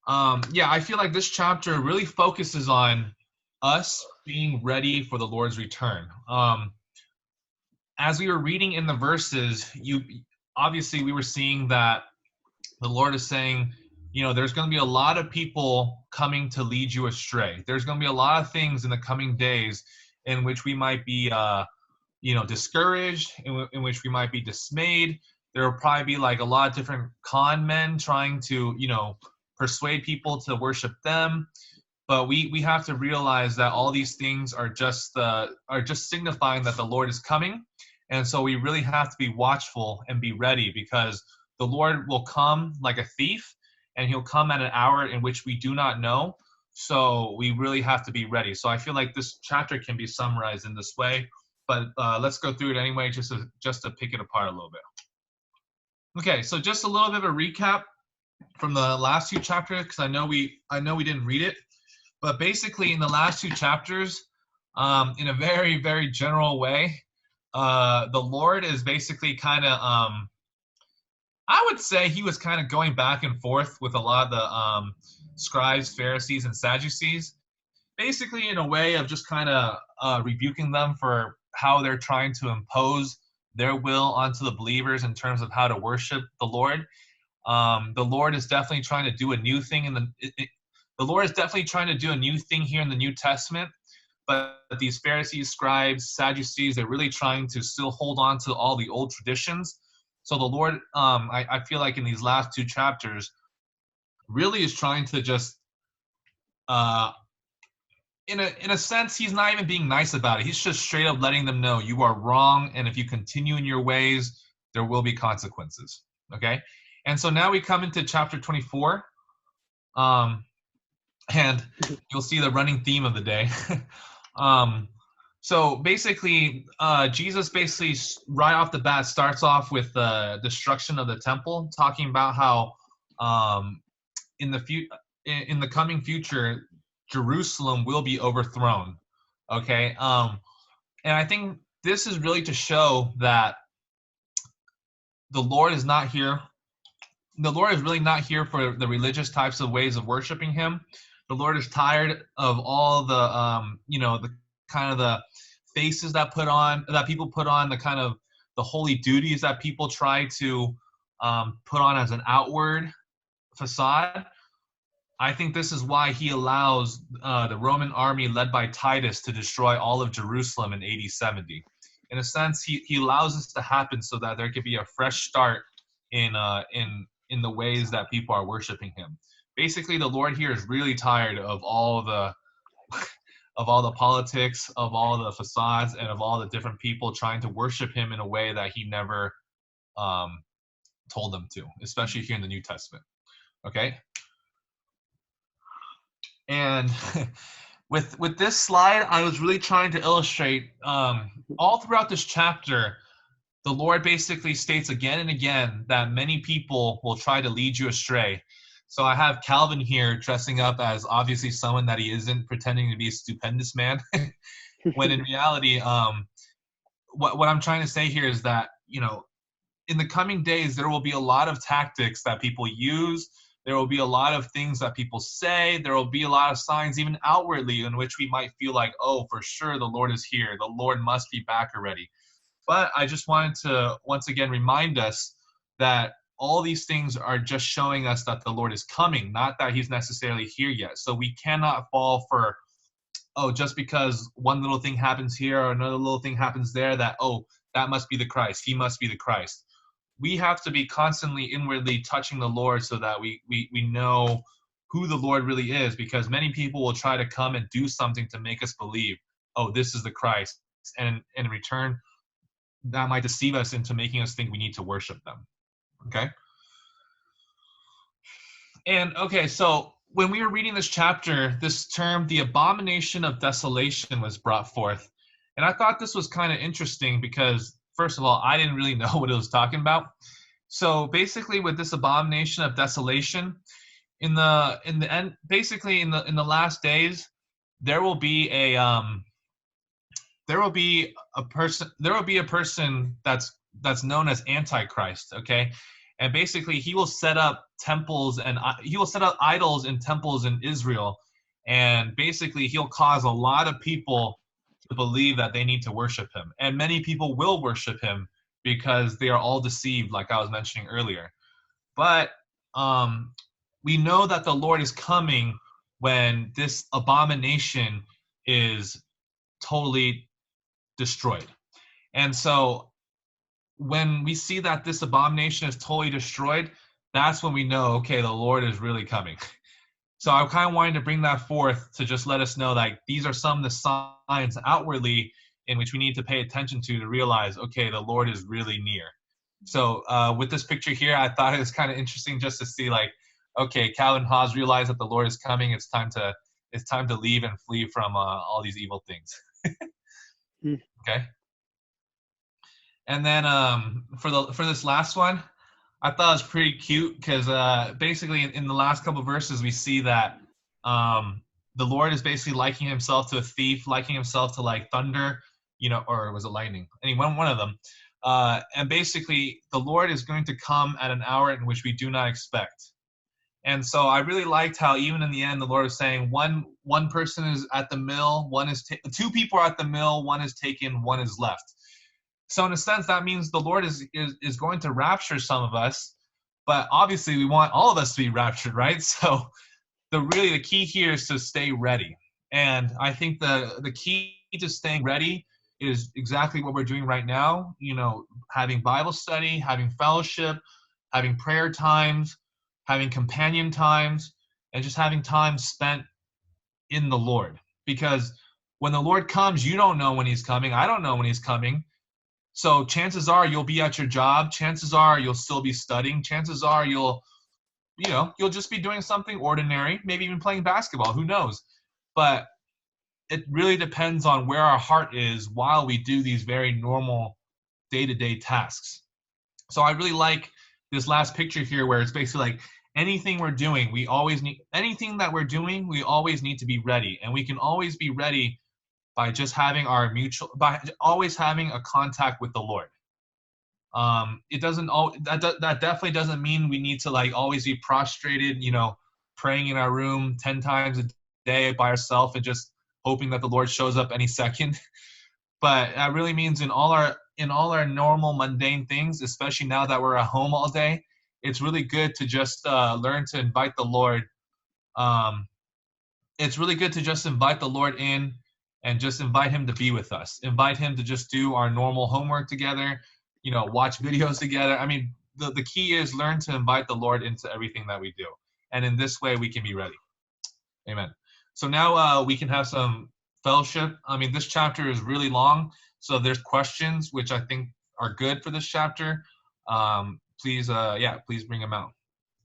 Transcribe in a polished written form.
Yeah, I feel like this chapter really focuses on us being ready for the Lord's return. As we were reading in the verses, you obviously we were seeing that the Lord is saying, there's going to be a lot of people coming to lead you astray. There's going to be a lot of things in the coming days in which we might be, discouraged, in which we might be dismayed. There will probably be like a lot of different con men trying to, persuade people to worship them. But we have to realize that all these things are just signifying that the Lord is coming, and so we really have to be watchful and be ready, because the Lord will come like a thief, and he'll come at an hour in which we do not know. So we really have to be ready. So I feel like this chapter can be summarized in this way, but let's go through it anyway, just to pick it apart a little bit. Okay, so just a little bit of a recap from the last two chapters, because I know we didn't read it, but basically in the last two chapters, in a very, very general way, the Lord is basically kind of, I would say he was kind of going back and forth with a lot of the scribes, Pharisees, and Sadducees, basically in a way of just kind of rebuking them for how they're trying to impose their will onto the believers in terms of how to worship the Lord. The Lord is definitely trying to do a new thing the Lord is definitely trying to do a new thing here in the New Testament, but these Pharisees, scribes, Sadducees, they're really trying to still hold on to all the old traditions. So the Lord, I feel like in these last two chapters, really is trying to just, in a sense, he's not even being nice about it. He's just straight up letting them know you are wrong, and if you continue in your ways, there will be consequences. Okay, and so now we come into chapter 24. And you'll see the running theme of the day. So basically, Jesus basically right off the bat starts off with the destruction of the temple, talking about how in the coming future, Jerusalem will be overthrown. Okay, and I think this is really to show that the Lord is not here. The Lord is really not here for the religious types of ways of worshiping him. The Lord is tired of all the, the kind of the faces that people put on, the kind of the holy duties that people try to put on as an outward facade. I think this is why he allows the Roman army led by Titus to destroy all of Jerusalem in AD 70. In a sense, he allows this to happen so that there could be a fresh start in the ways that people are worshiping him. Basically, the Lord here is really tired of all the politics, of all the facades, and of all the different people trying to worship him in a way that he never told them to, especially here in the New Testament. Okay? And with this slide, I was really trying to illustrate all throughout this chapter, the Lord basically states again and again that many people will try to lead you astray. So I have Calvin here dressing up as obviously someone that he isn't, pretending to be a stupendous man, when in reality, what I'm trying to say here is that, in the coming days, there will be a lot of tactics that people use. There will be a lot of things that people say. There will be a lot of signs, even outwardly, in which we might feel like, oh, for sure, the Lord is here. The Lord must be back already. But I just wanted to once again remind us that all these things are just showing us that the Lord is coming, not that he's necessarily here yet. So we cannot fall for, just because one little thing happens here or another little thing happens there, that must be the Christ. He must be the Christ. We have to be constantly inwardly touching the Lord so that we know who the Lord really is, because many people will try to come and do something to make us believe, this is the Christ. And in return, that might deceive us into making us think we need to worship them. Okay? And okay, so when we were reading this chapter, this term, the abomination of desolation, was brought forth. And I thought this was kind of interesting because, first of all, I didn't really know what it was talking about. So basically with this abomination of desolation, in the end, basically in the last days, there will be a person that's known as Antichrist, okay? And basically he will set up temples and he will set up idols in temples in Israel. And basically he'll cause a lot of people to believe that they need to worship him. And many people will worship him because they are all deceived, like I was mentioning earlier. But we know that the Lord is coming when this abomination is totally destroyed. And so when we see that this abomination is totally destroyed, that's when we know, okay, the Lord is really coming. So I kind of wanted to bring that forth to just let us know that these are some of the signs outwardly in which we need to pay attention to realize, okay, the Lord is really near. So with this picture here, I thought it was kind of interesting just to see, like, okay, Calvin Haas realized that the Lord is coming. It's time to leave and flee from all these evil things. Okay. And then for this last one, I thought it was pretty cute because basically in the last couple of verses we see that the Lord is basically likening himself to a thief, likening himself to like thunder, or was it lightning? Anyway, one of them. And basically the Lord is going to come at an hour in which we do not expect. And so I really liked how even in the end the Lord is saying one person is at the mill, two people are at the mill, one is taken, one is left. So in a sense, that means the Lord is going to rapture some of us, but obviously we want all of us to be raptured, right? So the key here is to stay ready. And I think the key to staying ready is exactly what we're doing right now, having Bible study, having fellowship, having prayer times, having companion times, and just having time spent in the Lord. Because when the Lord comes, you don't know when he's coming. I don't know when he's coming. So chances are you'll be at your job. Chances are you'll still be studying. Chances are you'll just be doing something ordinary, maybe even playing basketball. Who knows? But it really depends on where our heart is while we do these very normal day-to-day tasks. So I really like this last picture here where it's basically like anything we're doing, we always need to be ready. And we can always be ready by just having by always having a contact with the Lord. That definitely doesn't mean we need to like always be prostrated, praying in our room 10 times a day by ourselves and just hoping that the Lord shows up any second. But that really means in all our normal mundane things, especially now that we're at home all day, it's really good to just learn to invite the Lord. It's really good to just invite the Lord in and just invite him to be with us. Invite him to just do our normal homework together, watch videos together. I mean, the key is learn to invite the Lord into everything that we do. And in this way, we can be ready. Amen. So now we can have some fellowship. I mean, this chapter is really long. So if there's questions, which I think are good for this chapter, please bring them out.